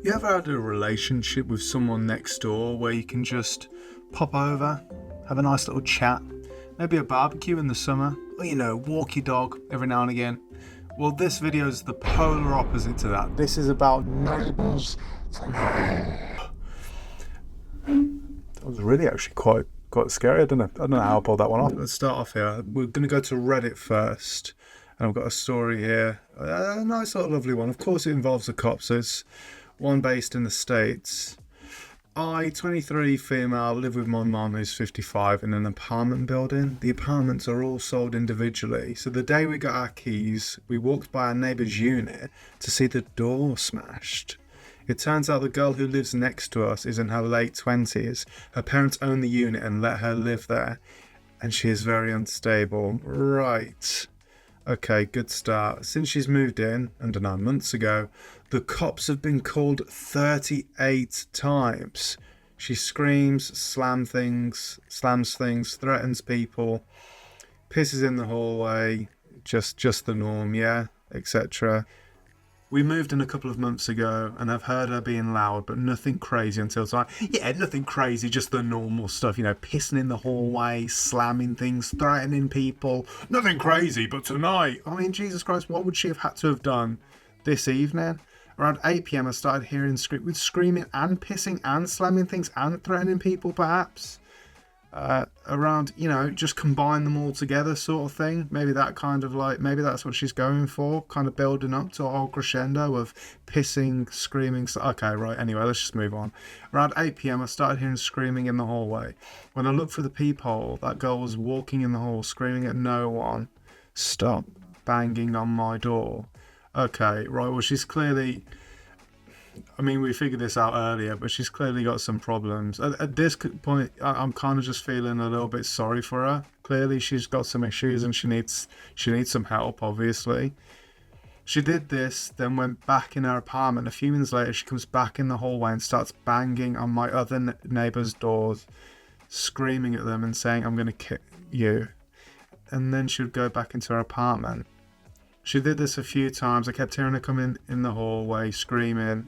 You ever had a relationship with someone next door where you can just pop over, have a nice little chat, maybe a barbecue in the summer, or walk your dog every now and again? Well, this video is the polar opposite to that. This is about neighbours from hell. That was really actually quite scary. I don't know how I pulled that one off. Let's start off here. We're going to go to Reddit first. And I've got a story here. A nice little lovely one. Of course it involves a cop, so it's one based in the States. I, 23, female, live with my mum who's 55 in an apartment building. The apartments are all sold individually. So the day we got our keys, we walked by our neighbour's unit to see the door smashed. It turns out the girl who lives next to us is in her late 20s. Her parents own the unit and let her live there. And she is very unstable. Right. Okay, good start. Since she's moved in, under 9 months ago, the cops have been called 38 times. She screams, slams things, threatens people, pisses in the hallway, just the norm, yeah, etc. We moved in a couple of months ago and I've heard her being loud, but nothing crazy until tonight. Yeah, nothing crazy, just the normal stuff, pissing in the hallway, slamming things, threatening people. Nothing crazy, but tonight, I mean, Jesus Christ, what would she have had to have done this evening? Around 8 p.m, I started hearing screaming and pissing and slamming things and threatening people, perhaps. Around, just combine them all together sort of thing. Maybe maybe that's what she's going for, kind of building up to a whole crescendo of pissing, screaming. Okay, right, anyway, let's just move on. Around 8 p.m, I started hearing screaming in the hallway. When I looked through the peephole, that girl was walking in the hall, screaming at no one. Stop banging on my door. Okay, right, well, she's clearly... I mean, we figured this out earlier, but she's clearly got some problems. At this point, I'm kind of just feeling a little bit sorry for her. Clearly, she's got some issues and she needs some help, obviously. She did this, then went back in her apartment. A few minutes later, she comes back in the hallway and starts banging on my other neighbours' doors, screaming at them and saying, "I'm going to kill you." And then she would go back into her apartment. She did this a few times. I kept hearing her come in the hallway, screaming,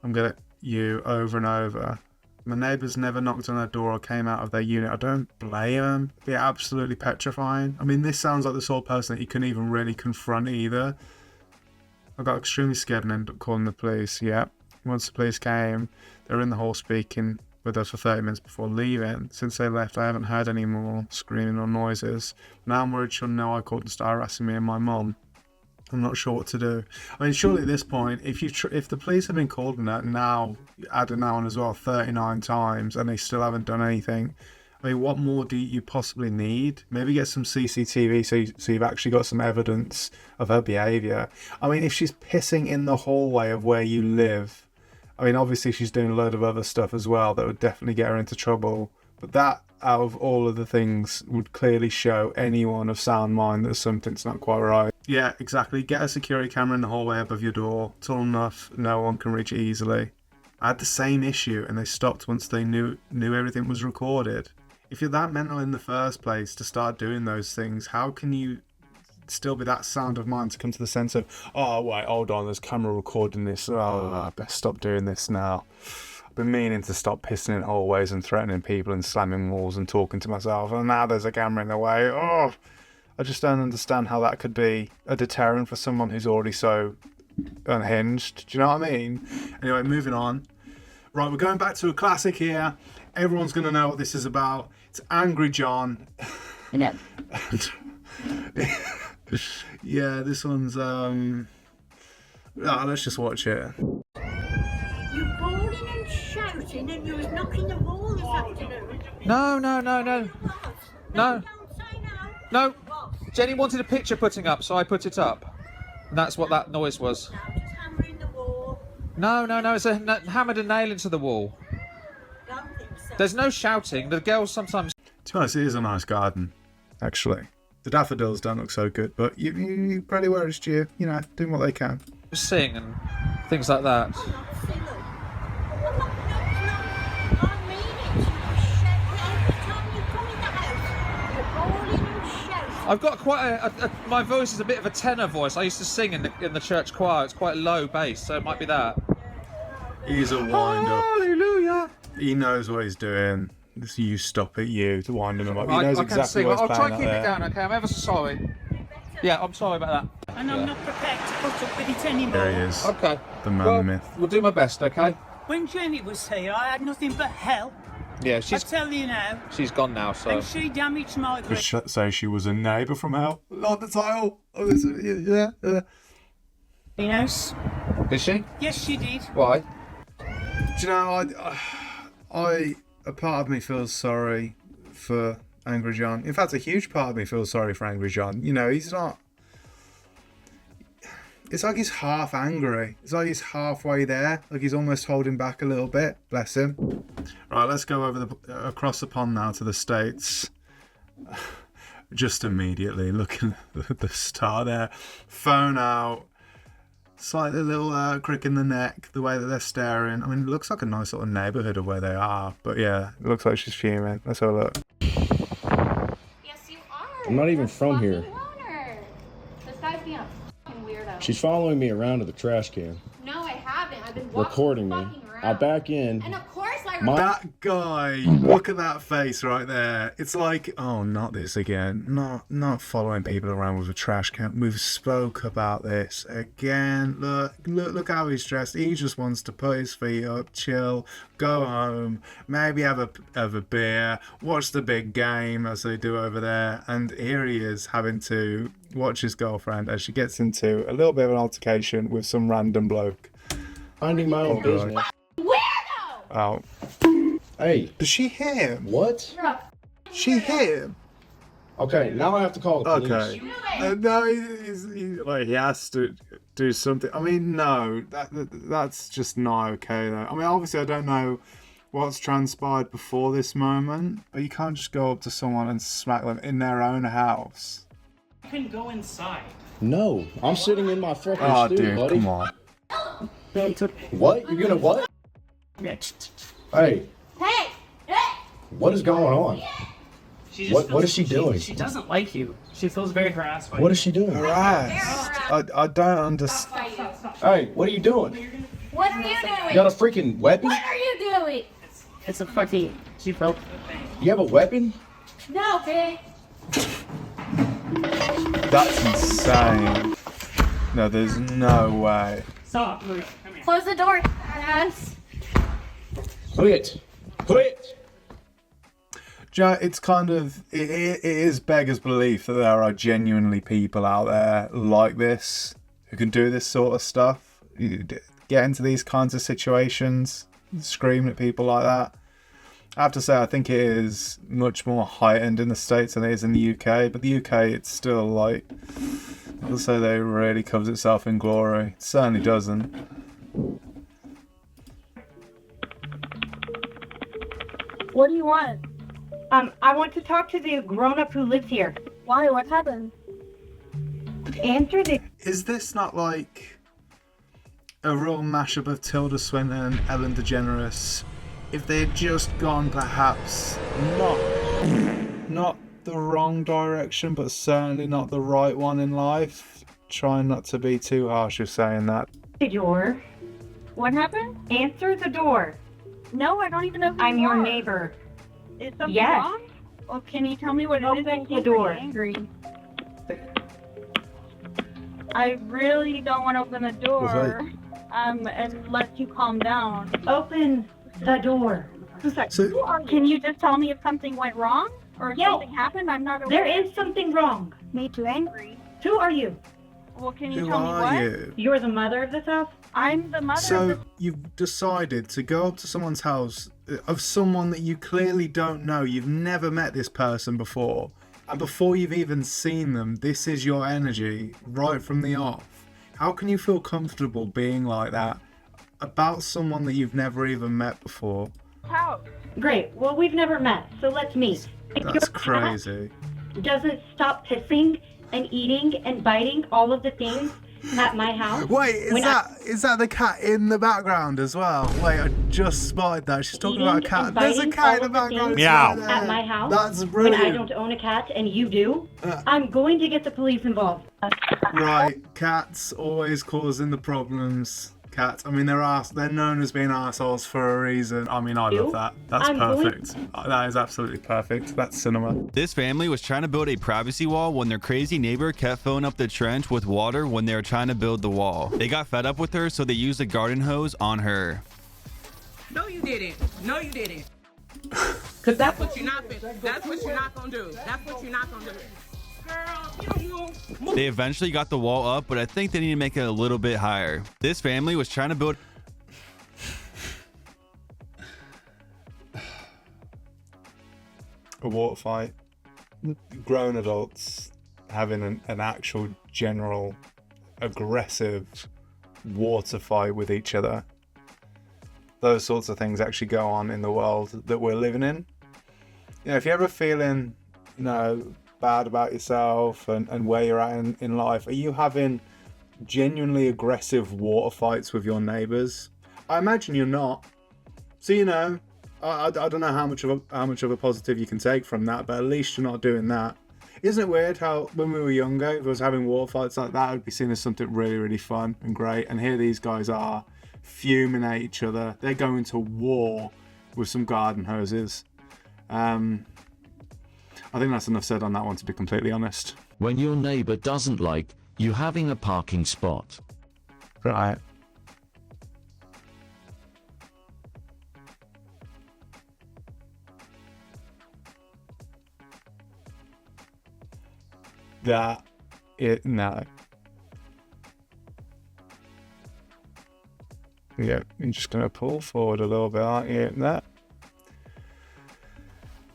"I'm gonna you," over and over. My neighbours never knocked on her door or came out of their unit. I don't blame them. It'd be absolutely petrifying. I mean, this sounds like the sort of person that you couldn't even really confront either. I got extremely scared and ended up calling the police. Yep. Once the police came, they were in the hall speaking with us for 30 minutes before leaving. Since they left, I haven't heard any more screaming or noises. Now I'm worried she'll know I called and start harassing me and my mum. I'm not sure what to do. I mean, surely at this point, if the police have been called on that now, add an hour as well, 39 times, and they still haven't done anything, I mean, what more do you possibly need? Maybe get some CCTV so you've actually got some evidence of her behaviour. I mean, if she's pissing in the hallway of where you live, I mean, obviously she's doing a load of other stuff as well that would definitely get her into trouble. But that, out of all of the things, would clearly show anyone of sound mind that something's not quite right. Yeah, exactly. Get a security camera in the hallway above your door. Tall enough, no one can reach it easily. I had the same issue and they stopped once they knew everything was recorded. If you're that mental in the first place to start doing those things, how can you still be that sound of mind to come to the sense of, oh, wait, hold on, there's camera recording this. Oh, I better stop doing this now. I've been meaning to stop pissing in hallways and threatening people and slamming walls and talking to myself, and now there's a camera in the way. Oh, I just don't understand how that could be a deterrent for someone who's already so unhinged. Do you know what I mean? Anyway, moving on. Right, we're going back to a classic here. Everyone's going to know what this is about. It's Angry John. Yeah. Yeah, this one's, let's just watch it. You bawling and shouting and you was knocking the wall this afternoon. No. No. No. Don't say no. No. What? Jenny wanted a picture putting up, so I put it up. And that's what that noise was. No, just hammering the wall. No, it's hammered a nail into the wall. Don't think so. There's no shouting. The girls sometimes... To be honest, it is a nice garden, actually. The daffodils don't look so good, but you probably were just doing what they can. sing and things like that. I'm not silly. I mean it. You shout every time you come in the house. You're bawling and shouting. I've got quite my voice is a bit of a tenor voice. I used to sing in the church choir. It's quite low bass, so it might be that. He's a wind-up. Hallelujah. He knows what he's doing. This you stop it, you, to wind him up. He Right, knows I can exactly see. what he's I'll try playing and keep out it there. down, okay? I'm ever so sorry. Yeah, I'm sorry about that. And I'm not prepared to put up with it anymore. There he is. Okay. The man, Well, the myth. we'll do my best, okay? When Jenny was here, I had nothing but hell. Yeah, I she's tell you now. gone now, so. And she damaged my Could say she was a neighbour from hell. Not the title. Oh, yeah. greenhouse. Is she? Yes, she did. Why? Do you know, a part of me feels sorry for Angry John. In fact, a huge part of me feels sorry for Angry John. You know, he's not. It's like he's half angry. It's like he's halfway there. Like he's almost holding back a little bit. Bless him. Right, let's go across the pond now to the States. Just immediately looking at the star there. Phone out. Slightly little crick in the neck, the way that they're staring. I mean, it looks like a nice little neighbourhood of where they are. But yeah, it looks like she's fuming. Let's have a look. Yes, you are. I'm not even You're a from here. fucking loner. This guy's being a fucking weirdo. She's following me around to the trash can, No, I haven't. I've been walking recording me. fucking around. I back in. And of course I That guy, look at that face right there. It's like, oh, not this again. Not following people around with a trash can. We've spoke about this again. Look how he's dressed. He just wants to put his feet up, chill, go home, maybe have a beer, watch the big game as they do over there. And here he is having to watch his girlfriend as she gets into a little bit of an altercation with some random bloke. Minding my own business. Weirdo! Oh, Hey, does she hear him? what? You're a She hear him? Okay, now I have to call the police. Okay. No, he has to do something. I mean, no, that's just not okay, though. I mean, obviously, I don't know what's transpired before this moment, but you can't just go up to someone and smack them in their own house. You can go inside. No, I'm sitting in my fucking Oh, studio, dude, buddy. come on. What? You're gonna what? Hey, Hey! Hey! what is going on? She just What feels- is she doing? She doesn't like you. She feels very harassed by you. What is she doing? Harassed. I don't understand. Hey, what are you doing? What are you doing? You got a freaking weapon? What are you doing? It's a fucking. She felt. You have a weapon? No, babe. That's insane. No, there's no way. Stop. Come here. Close the door, ass. Quit. Quit. Joe, it's kind of it is beggars belief that there are genuinely people out there like this who can do this sort of stuff. You get into these kinds of situations, screaming at people like that. I have to say, I think it is much more heightened in the States than it is in the UK. But the UK, it's still like, I'll say they really covers itself in glory. It certainly doesn't. What do you want? I want to talk to the grown-up who lives here. Why? What happened? Answer the... Is this not like a real mashup of Tilda Swinton and Ellen DeGeneres? If they had just gone perhaps not the wrong direction, but certainly not the right one in life. Trying not to be too harsh with saying that. door. What happened? Answer the door. No, I don't even know who I'm you your are. neighbor. Is something Yes. wrong? Well, can you tell me what it is? Open that the keeps door. you angry? I really don't want to open the door. And let you calm down. Open the door. So, Can you just tell me if something went wrong or if Yes. something happened? I'm not aware. There is something wrong. Made you angry. Who are you? Well, can you who tell me are what? you? You're the mother of this house? I'm the mother of So the... you've decided to go up to someone's house of someone that you clearly don't know. You've never met this person before. And before you've even seen them, this is your energy right from the off. How can you feel comfortable being like that about someone that you've never even met before? house. Great. Well, we've never met, so let's meet. If your That's cat crazy. doesn't stop pissing and eating and biting all of the things at my house. Wait, is that the cat in the background as well? Wait, I just spotted that. She's talking about a Eating cat. and There's a biting cat in all the of the background. things It's right there. at my house That's when brilliant. I don't own a cat and you do, I'm going to get the police involved. Right, cats always causing the problems. cats. I mean, they're known as being arseholes for a reason. I mean, I love that. That's I'm perfect. That is absolutely perfect. That's cinema. This family was trying to build a privacy wall when their crazy neighbor kept filling up the trench with water when they were trying to build the wall. They got fed up with her, so they used a garden hose on her. No, you didn't. No, you didn't. Cause That's what you're not gonna do. That's what you're not gonna do. Girl, you. They eventually got the wall up, but I think they need to make it a little bit higher. This family was trying to build A water fight. Grown adults having an actual general aggressive water fight with each other. Those sorts of things actually go on in the world that we're living in. You know, if you're ever feeling, you know, bad about yourself and where you're at in life, are you having genuinely aggressive water fights with your neighbours? I imagine you're not. So, you know, I don't know how much of a positive you can take from that, but at least you're not doing that. Isn't it weird how when we were younger, if I was having water fights like that, it would be seen as something really, really fun and great. And here these guys are fuming at each other. They're going to war with some garden hoses. I think that's enough said on that one, to be completely honest. When your neighbor doesn't like you having a parking spot. Right. No. Yeah, you're just going to pull forward a little bit, aren't you? That.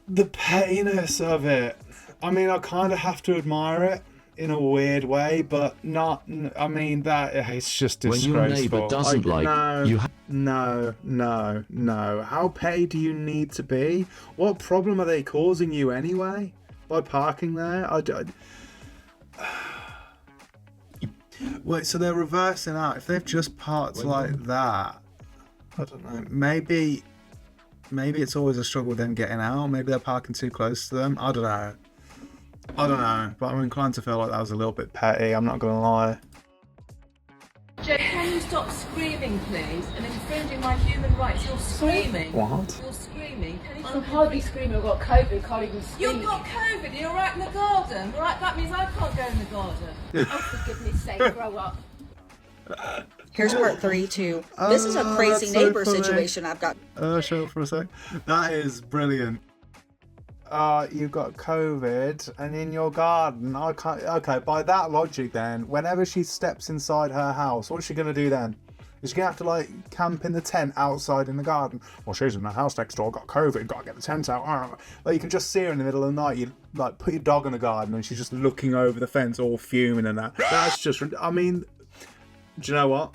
The pettiness of it. I mean, I kind of have to admire it in a weird way, but not. I mean, that it's just disgraceful. When your neighbor doesn't like you. No. How petty do you need to be? What problem are they causing you anyway by parking there? Wait, so they're reversing out. If they've just parked like that, I don't know. Maybe it's always a struggle with them getting out. Maybe they're parking too close to them. I don't know. But I'm inclined to feel like that was a little bit petty. I'm not gonna lie. Jay, can you stop screaming, please, and infringing my human rights? You're screaming. What? You're screaming. Can you I'm hardly screaming. I've got COVID. Can't even speak. You've got COVID. You're right in the garden. Right, that means I can't go in the garden. Oh, for goodness sake, grow up. Here's part 3 too. This is a crazy that's so neighbor funny. situation I've got. Shut up for a sec. That is brilliant. You've got COVID and in your garden. I can't. Okay, by that logic, then, whenever she steps inside her house, what's she gonna do then? Is she gonna have to like camp in the tent outside in the garden? Well, she's in the house next door, got COVID, gotta get the tent out. Like you can just see her in the middle of the night. You like put your dog in the garden and she's just looking over the fence, all fuming and that. That's just. I mean, do you know what?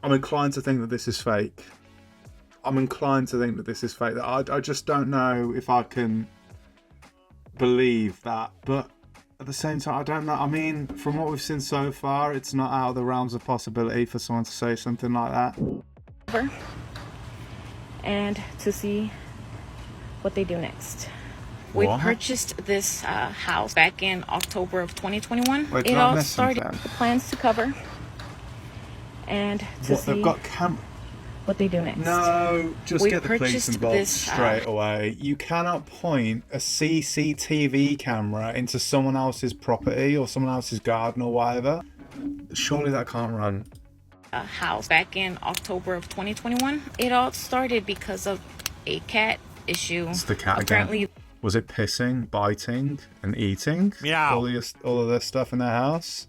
I'm inclined to think that this is fake. I just don't know if I can believe that. But at the same time, I don't know. I mean, from what we've seen so far, it's not out of the realms of possibility for someone to say something like that. And to see what they do next. We purchased this house back in October of 2021. Wait, it all started with plans to cover and to see they've got what they do next. No, just get the police purchased involved this, straight away. You cannot point a CCTV camera into someone else's property or someone else's garden or whatever. Surely that can't run. A house back in October of 2021. It all started because of a cat issue. It's the cat Apparently, again. Was it pissing, biting, and eating? Meow. All of this stuff in their house?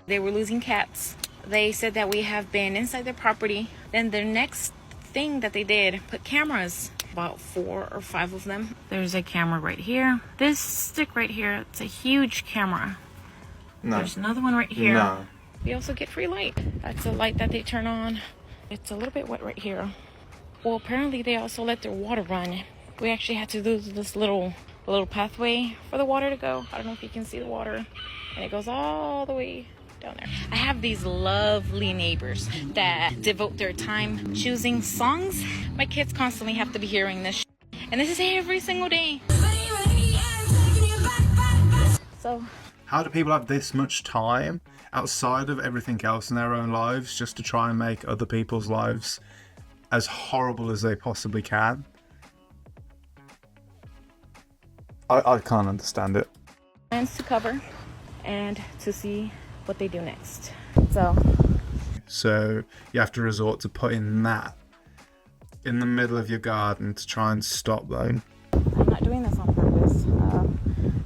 they were losing cats. They said that we have been inside their property. Then the next thing that they did, put cameras, about 4 or 5 of them. There's a camera right here. This stick right here, it's a huge camera. No. There's another one right here. No. We also get free light. That's a light that they turn on. It's a little bit wet right here. Well, apparently they also let their water run. We actually had to do this little pathway for the water to go. I don't know if you can see the water. And it goes all the way down there. I have these lovely neighbors that devote their time choosing songs. My kids constantly have to be hearing this and this is every single day. So how do people have this much time outside of everything else in their own lives, just to try and make other people's lives as horrible as they possibly can. I can't understand it. Plans to cover and to see what they do next. So you have to resort to putting that in the middle of your garden to try and stop them. I'm not doing this on purpose.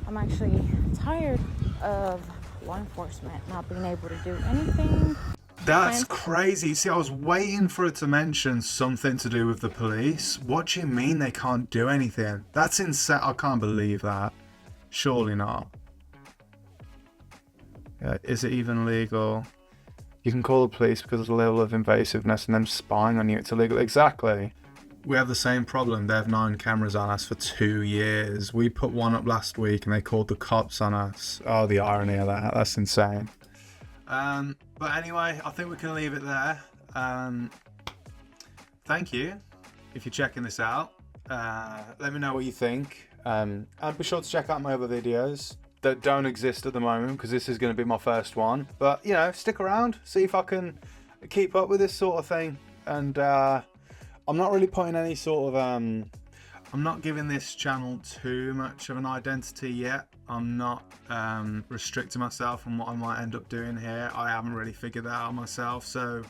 I'm actually tired of law enforcement not being able to do anything. That's crazy. See, I was waiting for it to mention something to do with the police. What do you mean they can't do anything? That's insane. I can't believe that. Surely not. Is it even legal? You can call the police because of the level of invasiveness and them spying on you. It's illegal. Exactly. We have the same problem. They have 9 cameras on us for 2 years. We put one up last week and they called the cops on us. Oh, the irony of that. That's insane. But anyway, I think we can leave it there. Thank you if you're checking this out. Let me know what you think. And be sure to check out my other videos that don't exist at the moment, because this is going to be my first one. But, you know, stick around, see if I can keep up with this sort of thing. And I'm not really putting any sort of... I'm not giving this channel too much of an identity yet. I'm not restricting myself on what I might end up doing here. I haven't really figured that out myself, so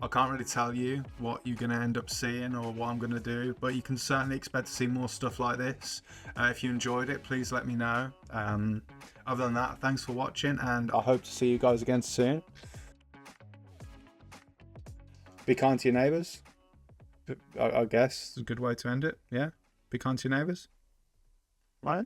I can't really tell you what you're going to end up seeing or what I'm going to do, but you can certainly expect to see more stuff like this. If you enjoyed it, please let me know. Other than that, thanks for watching, and I hope to see you guys again soon. Be kind to your neighbours. I guess is a good way to end it. Yeah, be kind to your neighbours. Right?